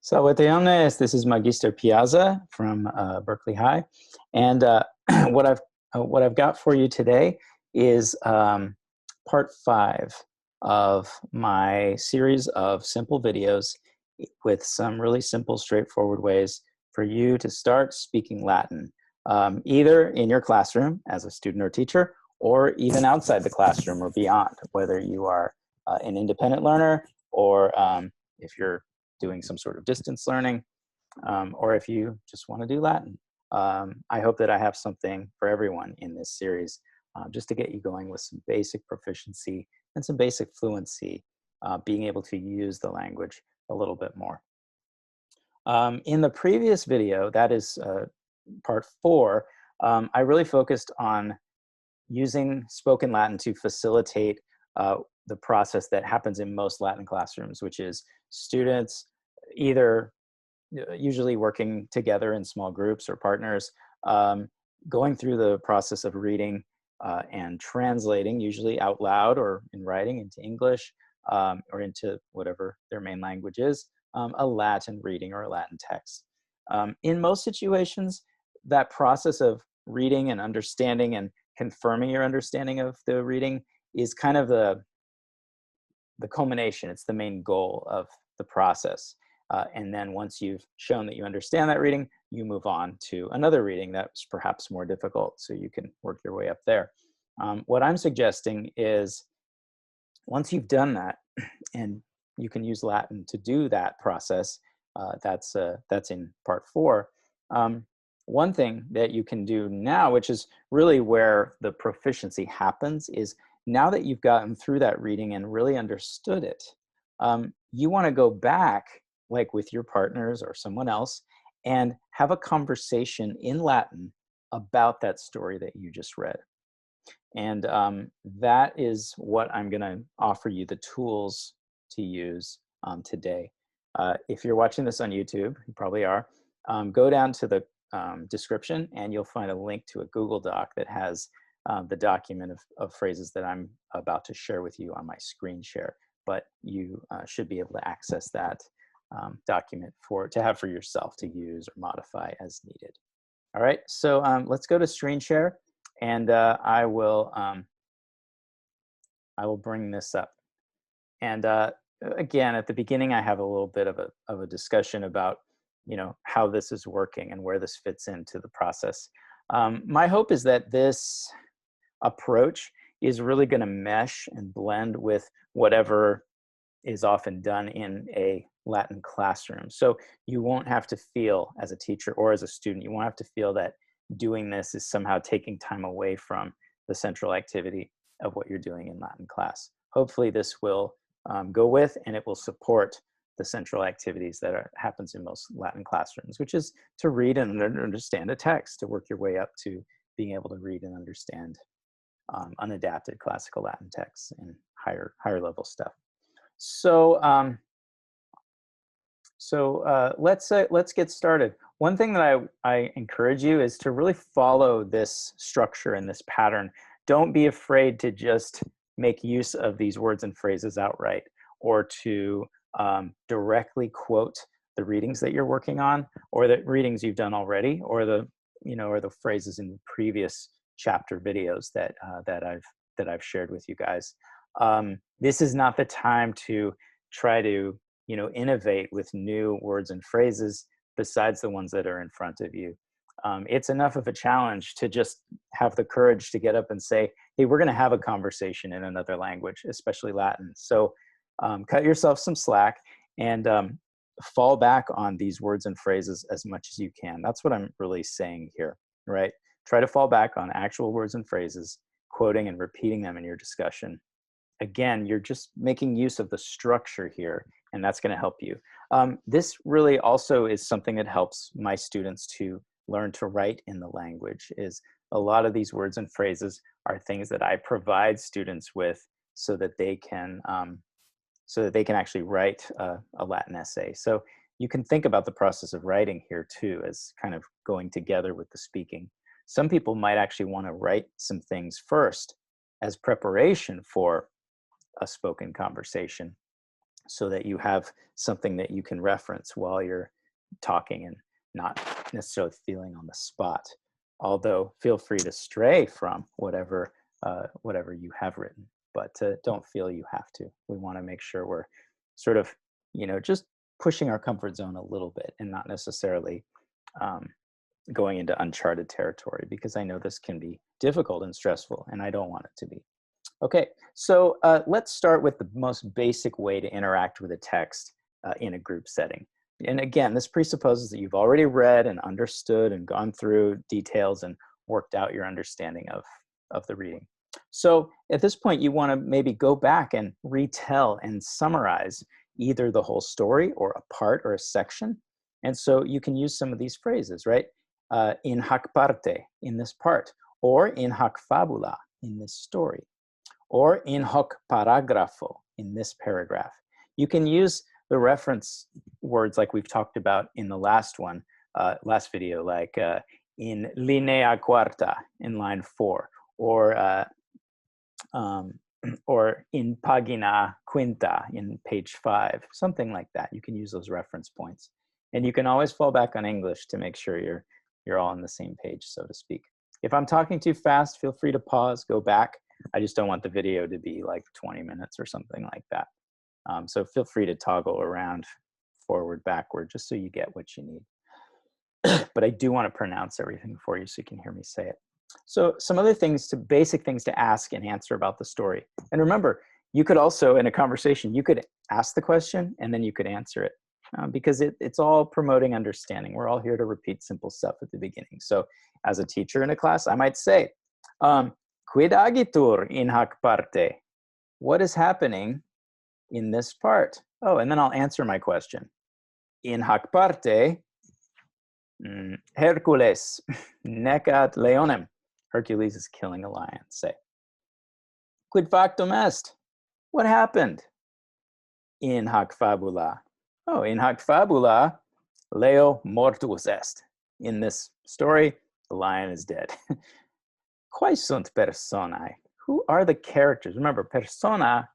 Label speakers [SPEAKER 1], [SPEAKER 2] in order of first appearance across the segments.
[SPEAKER 1] Salve omnes, this is Magister Piazza from Berkeley High. And what I've got for you today is part 5 of my series of simple videos with some really simple, straightforward ways for you to start speaking Latin, either in your classroom as a student or teacher, or even outside the classroom or beyond, whether you are an independent learner or if you're doing some sort of distance learning, or if you just want to do Latin. I hope that I have something for everyone in this series, just to get you going with some basic proficiency and some basic fluency, being able to use the language a little bit more. In the previous video, that is part 4, I really focused on using spoken Latin to facilitate the process that happens in most Latin classrooms, which is students either usually working together in small groups or partners, going through the process of reading and translating, usually out loud or in writing into English or into whatever their main language is, a Latin reading or a Latin text. In most situations, that process of reading and understanding and confirming your understanding of the reading is kind of the culmination. It's the main goal of the process. And then once you've shown that you understand that reading, you move on to another reading that's perhaps more difficult, so you can work your way up there. What I'm suggesting is once you've done that, and you can use Latin to do that process, that's in part 4. One thing that you can do now, which is really where the proficiency happens, is now that you've gotten through that reading and really understood it, you want to go back, like with your partners or someone else, and have a conversation in Latin about that story that you just read. And that is what I'm going to offer you the tools to use today. If you're watching this on YouTube, you probably are, go down to the description and you'll find a link to a Google Doc that has the document of phrases that I'm about to share with you on my screen share. But you should be able to access that document to have for yourself to use or modify as needed. All right, so let's go to screen share, and I will bring this up. And again, at the beginning, I have a little bit of a discussion about how this is working and where this fits into the process. My hope is that this approach is really going to mesh and blend with whatever is often done in a Latin classroom. So you won't have to feel, as a teacher or as a student, you won't have to feel that doing this is somehow taking time away from the central activity of what you're doing in Latin class. Hopefully this will go with, and it will support the central activities that happens in most Latin classrooms, which is to read and understand a text, to work your way up to being able to read and understand unadapted classical Latin texts and higher level stuff. So let's get started. One thing that I encourage you is to really follow this structure and this pattern. Don't be afraid to just make use of these words and phrases outright, or to directly quote the readings that you're working on, or the readings you've done already, or the phrases in previous chapter videos that I've shared with you guys. This is not the time to try to innovate with new words and phrases besides the ones that are in front of you. It's enough of a challenge to just have the courage to get up and say, hey, we're going to have a conversation in another language, especially Latin. So cut yourself some slack and fall back on these words and phrases as much as you can. That's what I'm really saying here, right? Try to fall back on actual words and phrases, quoting and repeating them in your discussion. Again, you're just making use of the structure here, and that's going to help you. This really also is something that helps my students to learn to write in the language. Is a lot of these words and phrases are things that I provide students with so that they can actually write a Latin essay. So you can think about the process of writing here too as kind of going together with the speaking. Some people might actually want to write some things first as preparation for a spoken conversation. so that you have something that you can reference while you're talking and not necessarily feeling on the spot. Although feel free to stray from whatever you have written, but don't feel you have to. We want to make sure we're sort of, just pushing our comfort zone a little bit and not necessarily going into uncharted territory, because I know this can be difficult and stressful, and I don't want it to be. Okay, so let's start with the most basic way to interact with a text in a group setting. And again, this presupposes that you've already read and understood and gone through details and worked out your understanding of the reading. So at this point, you want to maybe go back and retell and summarize either the whole story or a part or a section. And so you can use some of these phrases, right? In hac parte, in this part, or in hac fabula, in this story, or in hoc paragrafo, in this paragraph. You can use the reference words like we've talked about in the last one, last video, like in linea quarta, in line 4, or in pagina quinta, in page 5, something like that. You can use those reference points. And you can always fall back on English to make sure you're all on the same page, so to speak. If I'm talking too fast, feel free to pause, go back. I just don't want the video to be like 20 minutes or something like that. So feel free to toggle around forward, backward, just so you get what you need. But I do want to pronounce everything for you so you can hear me say it. So some other things, basic things to ask and answer about the story. And remember, you could also, in a conversation, you could ask the question and then you could answer it, because it's all promoting understanding. We're all here to repeat simple stuff at the beginning. So as a teacher in a class, I might say, quid agitur in hac parte? What is happening in this part? Oh, and then I'll answer my question. In hac parte, Hercules necat leonem. Hercules is killing a lion. Say. Quid factum est? What happened? In hac fabula. Oh, in hac fabula, Leo mortuus est. In this story, the lion is dead. Quae sunt personae? Who are the characters? Remember, persona,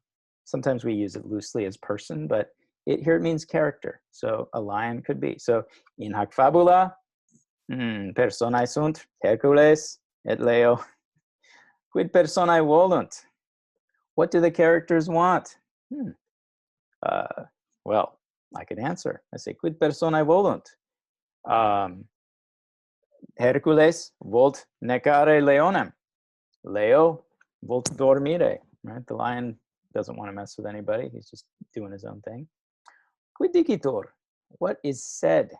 [SPEAKER 1] sometimes we use it loosely as person, but here it means character. So a lion could be. So in hac fabula, personae sunt Hercules et Leo. Quid personae volunt? What do the characters want? Well, I could answer. I say, quid personae volunt? Hercules volt necare leonem. Leo volt dormire. Right? The lion doesn't want to mess with anybody. He's just doing his own thing. Quid dicitur? What is said?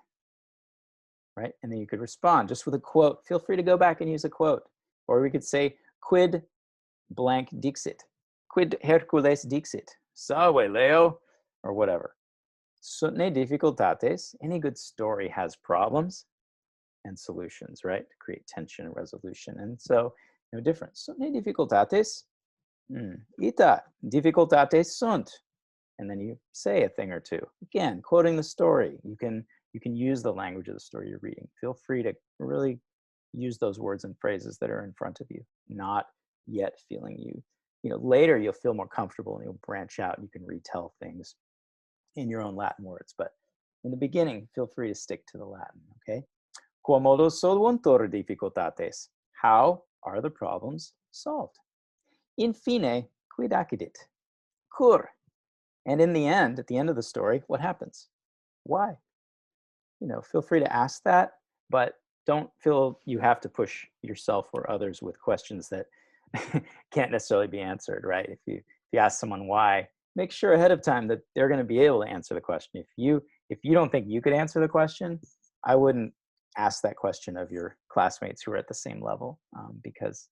[SPEAKER 1] Right? And then you could respond just with a quote. Feel free to go back and use a quote. Or we could say, quid blank dixit. Quid Hercules dixit. Salve, Leo, or whatever. Sunt ne difficultates. Any good story has problems and solutions, right? To create tension and resolution. And so, no difference. Sunt ne difficultates. Ita difficultates sunt. And then you say a thing or two. Again, quoting the story. You can use the language of the story you're reading. Feel free to really use those words and phrases that are in front of you, not yet feeling later you'll feel more comfortable and you'll branch out and you can retell things in your own Latin words. But in the beginning, feel free to stick to the Latin, okay? Quomodo solvuntur difficultates? How are the problems solved? Infine, quid accidit? Cur? And in the end, at the end of the story, what happens? Why? Feel free to ask that, but don't feel you have to push yourself or others with questions that can't necessarily be answered, right? If you ask someone why, make sure ahead of time that they're going to be able to answer the question. If you don't think you could answer the question, I wouldn't ask that question of your classmates who are at the same level, because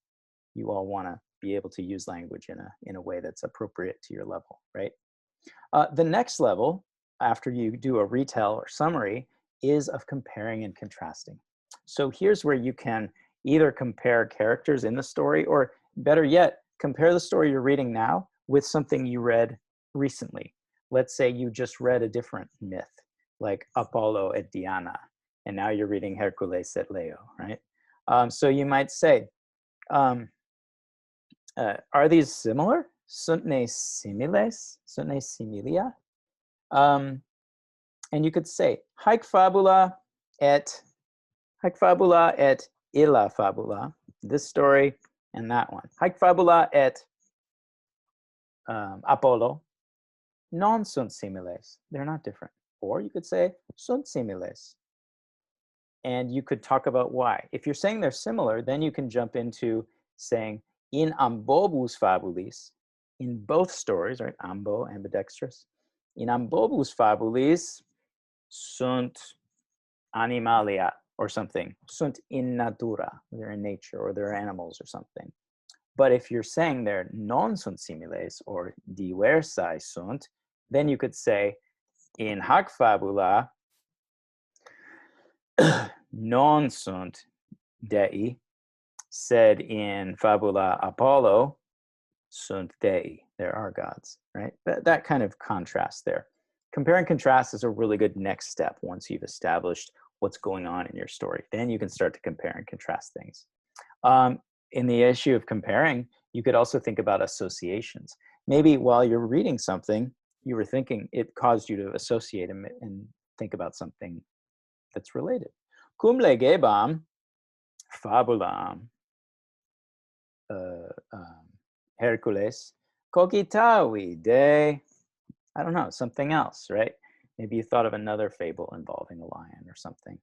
[SPEAKER 1] you all want to be able to use language in a way that's appropriate to your level, right? The next level, after you do a retell or summary, is of comparing and contrasting. So here's where you can either compare characters in the story, or better yet, compare the story you're reading now with something you read recently. Let's say you just read a different myth, like Apollo et Diana, and now you're reading Hercules et Leo, right? So you might say, are these similar? Sunt ne similes? Sunt ne similia? And you could say, haec fabula et illa fabula, this story and that one. Haec fabula et Apollo non sunt similes. They're not different. Or you could say sunt similes. And you could talk about why. If you're saying they're similar, then you can jump into saying in ambobus fabulis, in both stories, right? Ambo, ambidextrous. In ambobus fabulis sunt animalia or something. Sunt in natura, they're in nature, or they're animals or something. But if you're saying they're non sunt similes or diversae sunt, then you could say in hac fabula non sunt dei, sed in fabula Apollo sunt dei, there are gods, right? That kind of contrast there. Compare and contrast is a really good next step once you've established what's going on in your story. Then you can start to compare and contrast things. In the issue of comparing, you could also think about associations. Maybe while you're reading something, you were thinking, it caused you to associate and think about something that's related. Cum legebam fabulam Hercules cogitavi de, I don't know, something else, right? Maybe you thought of another fable involving a lion or something.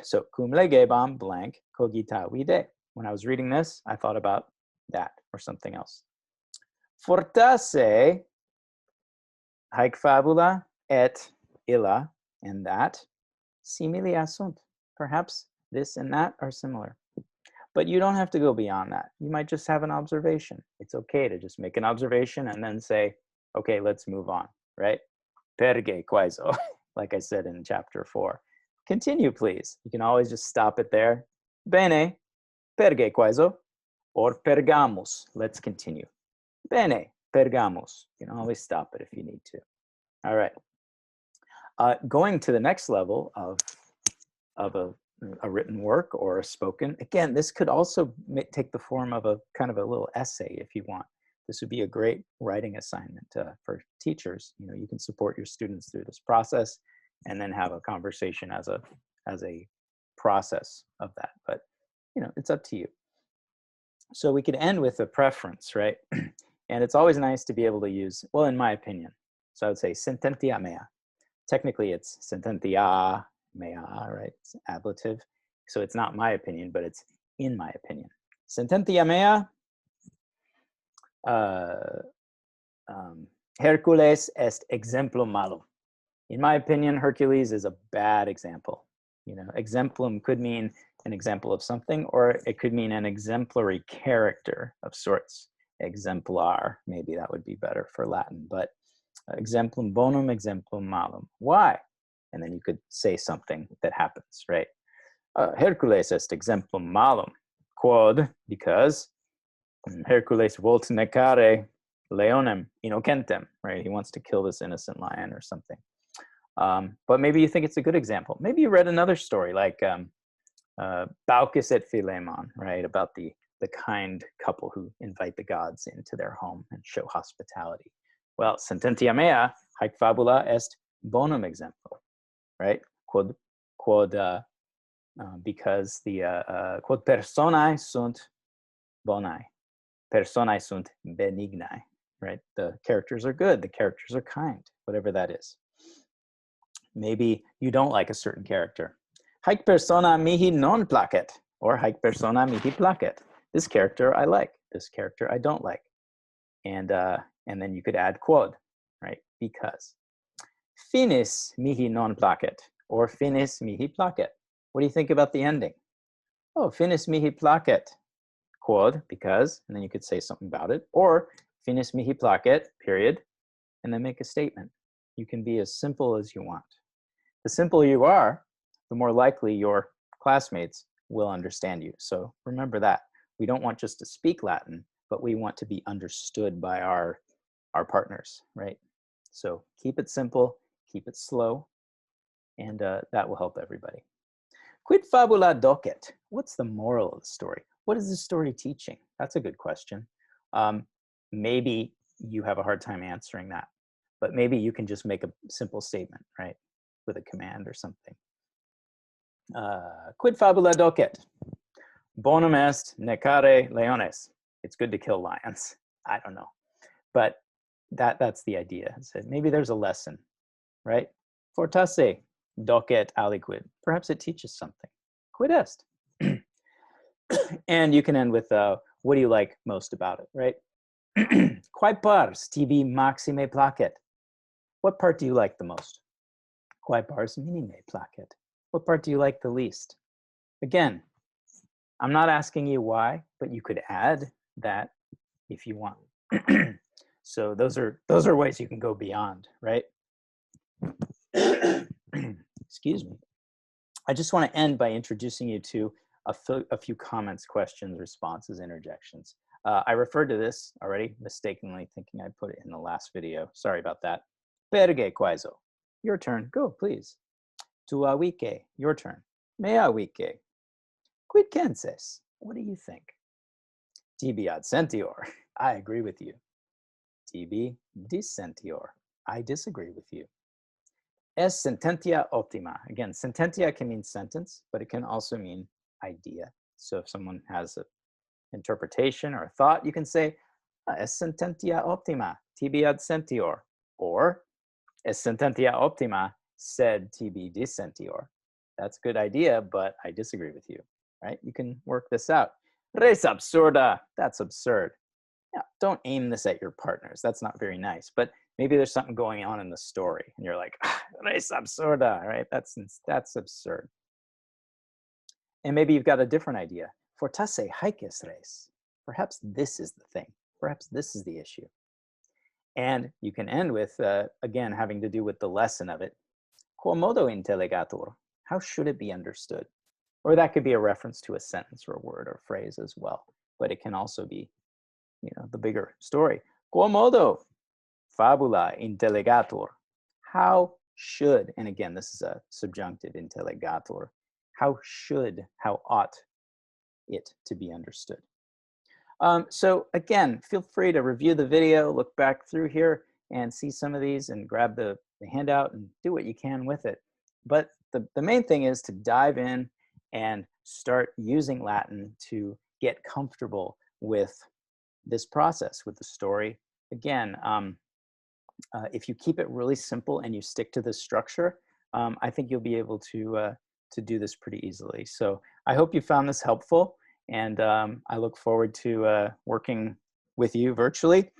[SPEAKER 1] So cum legebam blank cogitavi de. When I was reading this, I thought about that or something else. Fortasse haec fabula et illa, and that similia sunt. Perhaps this and that are similar. But you don't have to go beyond that. You might just have an observation. It's okay to just make an observation and then say, okay, let's move on, right? Perge quaeso, like I said in chapter 4. Continue, please. You can always just stop it there. Bene, perge quaeso, or pergamus. Let's continue. Bene, pergamus. You can always stop it if you need to. All right. Going to the next level of a written work or a spoken. Again, this could also take the form of a kind of a little essay if you want. This would be a great writing assignment for teachers. You know, you can support your students through this process and then have a conversation as a process of that. But, you know, it's up to you. So we could end with a preference, right? And it's always nice to be able to use, well, in my opinion. So I would say sententia mea. Technically, it's sententia mea, right? It's ablative. So it's not my opinion, but it's in my opinion. Sententia mea, Hercules est exemplum malum. In my opinion, Hercules is a bad example. You know, exemplum could mean an example of something, or it could mean an exemplary character of sorts. Exemplar, maybe that would be better for Latin, but exemplum bonum, exemplum malum. Why? And then you could say something that happens, right? Hercules est exemplum malum. Quod, because Hercules volt necare leonem innocentem, right? He wants to kill this innocent lion or something. But maybe you think it's a good example. Maybe you read another story like Baucis et Philemon, right? About the kind couple who invite the gods into their home and show hospitality. Well, sententia mea, haec fabula est bonum exemplo, right? Quod because the quod personae sunt bonae, personae sunt benignae, right? The characters are good, the characters are kind, whatever that is. Maybe you don't like a certain character. Haec persona mihi non placet, or haec persona mihi placet. This character I like, this character I don't like. And then you could add quod, right? Because. Finis mihi non placet, or finis mihi placet. What do you think about the ending? Oh, finis mihi placet, quod, because, and then you could say something about it, or finis mihi placet, period, and then make a statement. You can be as simple as you want. The simpler you are, the more likely your classmates will understand you. So remember that. We don't want just to speak Latin, but we want to be understood by our partners, right? So keep it simple, keep it slow, and that will help everybody. Quid fabula docet? What's the moral of the story? What is the story teaching? That's a good question. Maybe you have a hard time answering that. but maybe you can just make a simple statement, right, with a command or something. Quid fabula docet. Bonum est necare leones. It's good to kill lions. I don't know, but that's the idea. So maybe there's a lesson, right? Fortasse docet aliquid. Perhaps it teaches something. Quid est? And you can end with what do you like most about it, right? Quae pars tibi maxime placet? What part do you like the most? Quae pars minime placet? What part do you like the least? Again, I'm not asking you why, but you could add that if you want. So those are ways you can go beyond, right? Excuse me. I just want to end by introducing you to a few comments, questions, responses, interjections. I referred to this already, mistakenly thinking I put it in the last video. Sorry about that. Perge quaeso. Your turn. Go, please. Tua vice. Your turn. Mea vice. Quid censes? What do you think? Tibi adsentior. I agree with you. Tibi dissentior. I disagree with you. Es sententia optima. Again, sententia can mean sentence, but it can also mean idea. So if someone has an interpretation or a thought, you can say, es sententia optima, tibi adsentior. Or, es sententia optima, sed tibi dissentior. That's a good idea, but I disagree with you, right? You can work this out. Res absurda. That's absurd. Yeah, don't aim this at your partners. That's not very nice. But maybe there's something going on in the story, and you're like, res absurda, right? That's absurd. And maybe you've got a different idea. Fortasse haec est res. Perhaps this is the thing. Perhaps this is the issue. And you can end with, again, having to do with the lesson of it. Quomodo intellegatur. How should it be understood? Or that could be a reference to a sentence or a word or phrase as well. But it can also be, the bigger story. Quomodo fabula intellegatur. How should, and again, this is a subjunctive, intellegatur. How ought it to be understood? So again, feel free to review the video, look back through here and see some of these and grab the handout and do what you can with it. But the main thing is to dive in and start using Latin to get comfortable with this process, with the story. Again, if you keep it really simple and you stick to this structure, I think you'll be able to do this pretty easily. So I hope you found this helpful, and I look forward to working with you virtually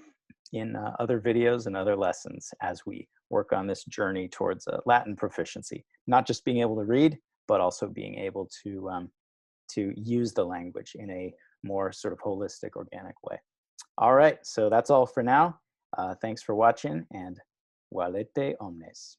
[SPEAKER 1] in other videos and other lessons as we work on this journey towards Latin proficiency. Not just being able to read, but also being able to use the language in a more sort of holistic, organic way. All right, so that's all for now. Thanks for watching, and valete omnes.